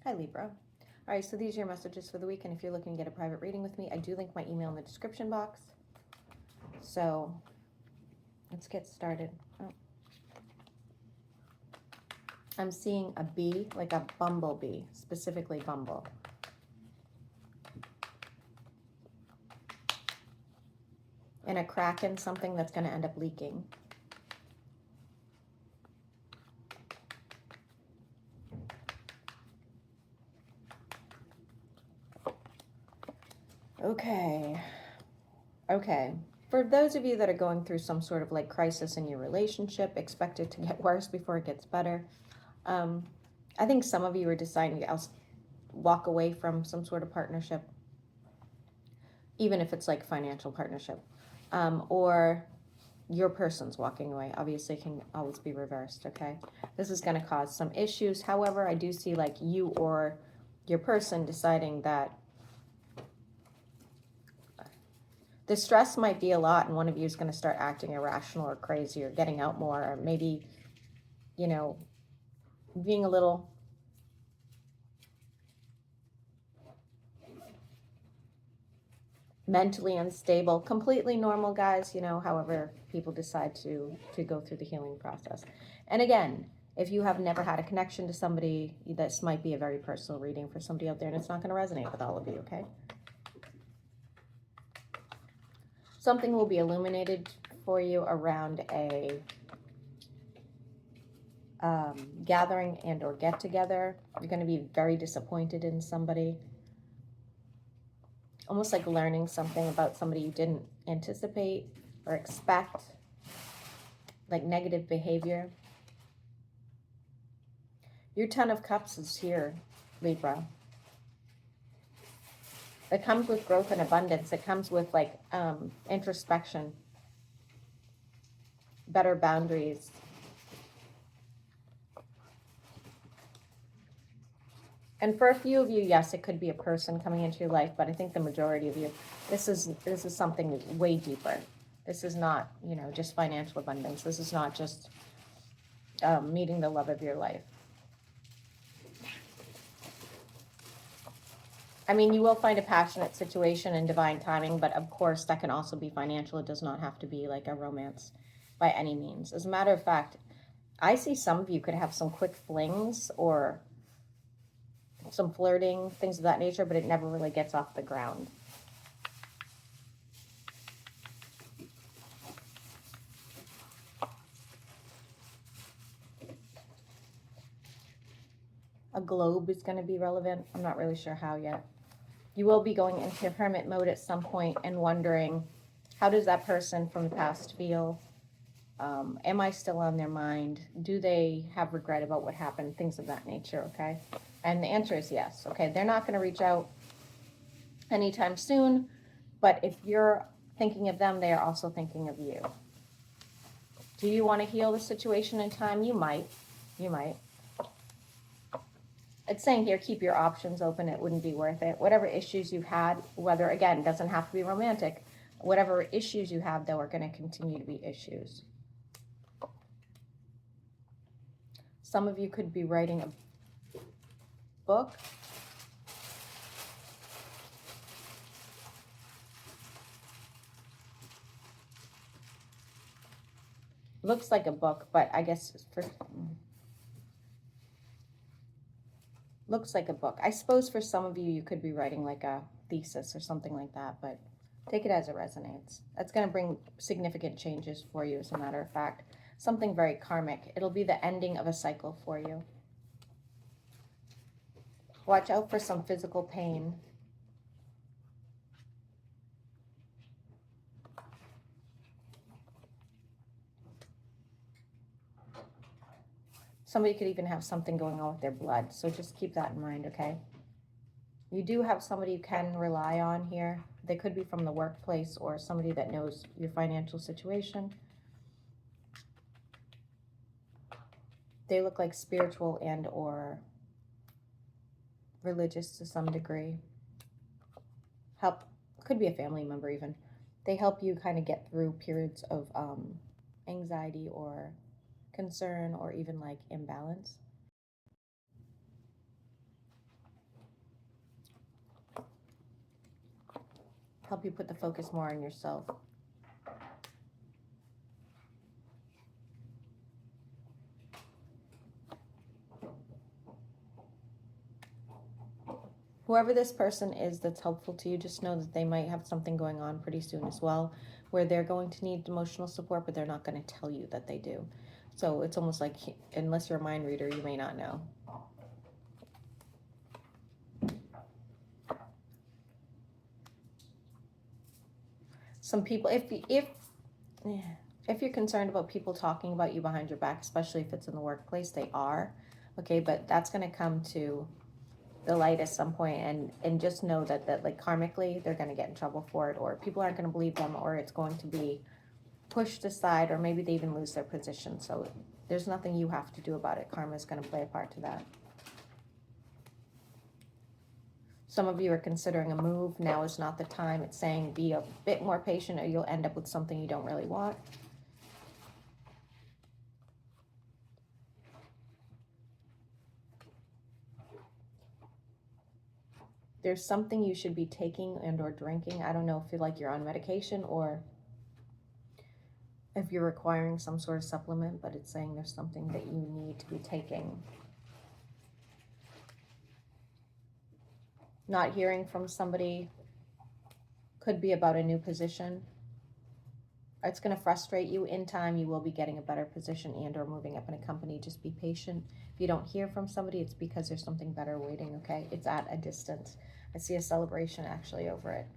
Hi, Libra. All right, so these are your messages for the week, and if you're looking to get a private reading with me, I do link my email in the description box. So let's get started. Oh. I'm seeing a bee, like a bumblebee, specifically bumble. And a crack in something that's going to end up leaking. Okay. For those of you that are going through some sort of like crisis in your relationship, expect it to get worse before it gets better. I think some of you are deciding to walk away from some sort of partnership, even if it's like financial partnership, or your person's walking away. Obviously, it can always be reversed, okay? This is going to cause some issues. However, I do see like you or your person deciding that the stress might be a lot, and one of you is going to start acting irrational or crazy or getting out more, or maybe, you know, being a little mentally unstable. Completely normal, guys, you know, however people decide to go through the healing process. And again, if you have never had a connection to somebody, this might be a very personal reading for somebody out there, and it's not going to resonate with all of you, okay? Something will be illuminated for you around a gathering and or get together. You're going to be very disappointed in somebody. Almost like learning something about somebody you didn't anticipate or expect, like negative behavior. Your Ten of Cups is here, Libra. It comes with growth and abundance. It comes with like introspection, better boundaries. And for a few of you, yes, it could be a person coming into your life, but I think the majority of you, this is something way deeper. This is not, you know, just financial abundance. This is not just meeting the love of your life. I mean, you will find a passionate situation and divine timing, but of course that can also be financial. It does not have to be like a romance by any means. As a matter of fact, I see some of you could have some quick flings or some flirting, things of that nature, but it never really gets off the ground. A globe is going to be relevant. I'm not really sure how yet. You will be going into hermit mode at some point and wondering, how does that person from the past feel? Am I still on their mind? Do they have regret about what happened? Things of that nature, okay? And the answer is yes, okay? They're not going to reach out anytime soon, but if you're thinking of them, they are also thinking of you. Do you want to heal the situation in time? You might. You might. It's saying here, keep your options open. It wouldn't be worth it. Whatever issues you had, whether, again, it doesn't have to be romantic. Whatever issues you have, though, are going to continue to be issues. Some of you could be writing a book. Looks like a book, but I guess looks like a book. I suppose for some of you, you could be writing like a thesis or something like that, but take it as it resonates. That's going to bring significant changes for you, as a matter of fact. Something very karmic. It'll be the ending of a cycle for you. Watch out for some physical pain. Somebody could even have something going on with their blood, so just keep that in mind, okay? You do have somebody you can rely on here. They could be from the workplace or somebody that knows your financial situation. They look like spiritual and or religious to some degree. Help, could be a family member even. They help you kind of get through periods of anxiety or concern or even like imbalance. help you put the focus more on yourself. Whoever this person is that's helpful to you, just know that they might have something going on pretty soon as well, where they're going to need emotional support, but they're not going to tell you that they do. So it's almost like, unless you're a mind reader, you may not know. Some people, if you're concerned about people talking about you behind your back, especially if it's in the workplace, they are, okay, but that's going to come to the light at some point, and just know that like karmically they're going to get in trouble for it, or people aren't going to believe them, or it's going to be pushed aside, or maybe they even lose their position. So there's nothing you have to do about it. Karma is going to play a part to that. Some of you are considering a move. Now is not the time. It's saying be a bit more patient, or you'll end up with something you don't really want. There's something you should be taking and or drinking. I don't know if you're on medication or if you're requiring some sort of supplement, but it's saying there's something that you need to be taking. Not hearing from somebody could be about a new position. It's going to frustrate you. In time, you will be getting a better position and or moving up in a company. Just be patient. If you don't hear from somebody, it's because there's something better waiting, okay? It's at a distance. I see a celebration actually over it.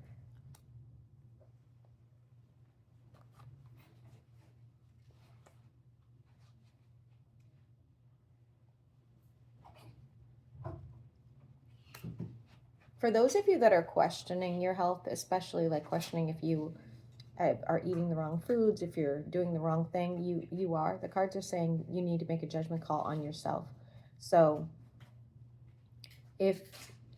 For those of you that are questioning your health, especially like questioning if you are eating the wrong foods, if you're doing the wrong thing, you are. The cards are saying you need to make a judgment call on yourself. So if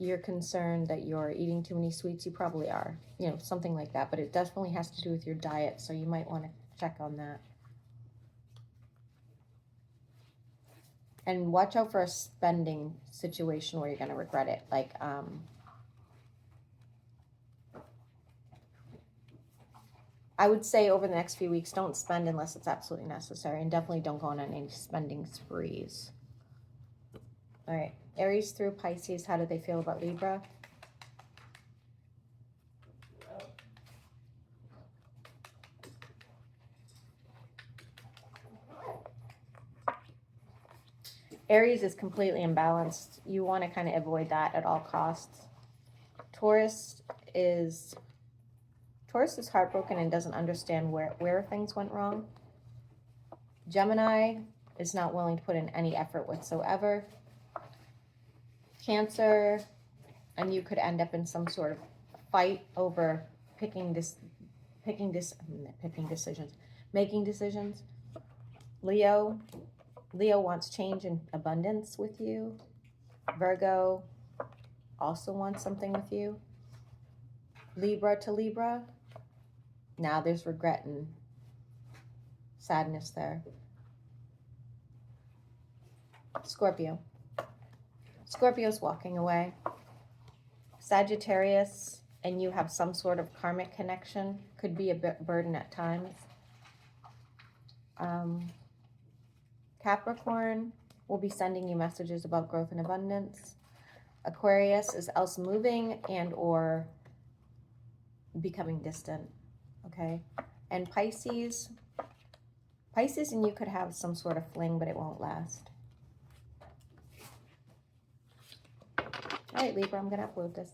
you're concerned that you're eating too many sweets, you probably are, something like that. But it definitely has to do with your diet, so you might want to check on that. And watch out for a spending situation where you're going to regret it. Like, I would say over the next few weeks, don't spend unless it's absolutely necessary. And definitely don't go on any spending sprees. All right. Aries through Pisces, how do they feel about Libra? Aries is completely imbalanced. You want to kind of avoid that at all costs. Taurus is heartbroken and doesn't understand where things went wrong. Gemini is not willing to put in any effort whatsoever. Cancer, and you could end up in some sort of fight over making decisions. Leo wants change and abundance with you. Virgo also wants something with you. Libra to Libra, now there's regret and sadness there. Scorpio's walking away. Sagittarius, and you have some sort of karmic connection. Could be a burden at times. Capricorn will be sending you messages about growth and abundance. Aquarius is else moving and or becoming distant, okay? And Pisces and you could have some sort of fling, but it won't last. All right, Libra, I'm going to upload this.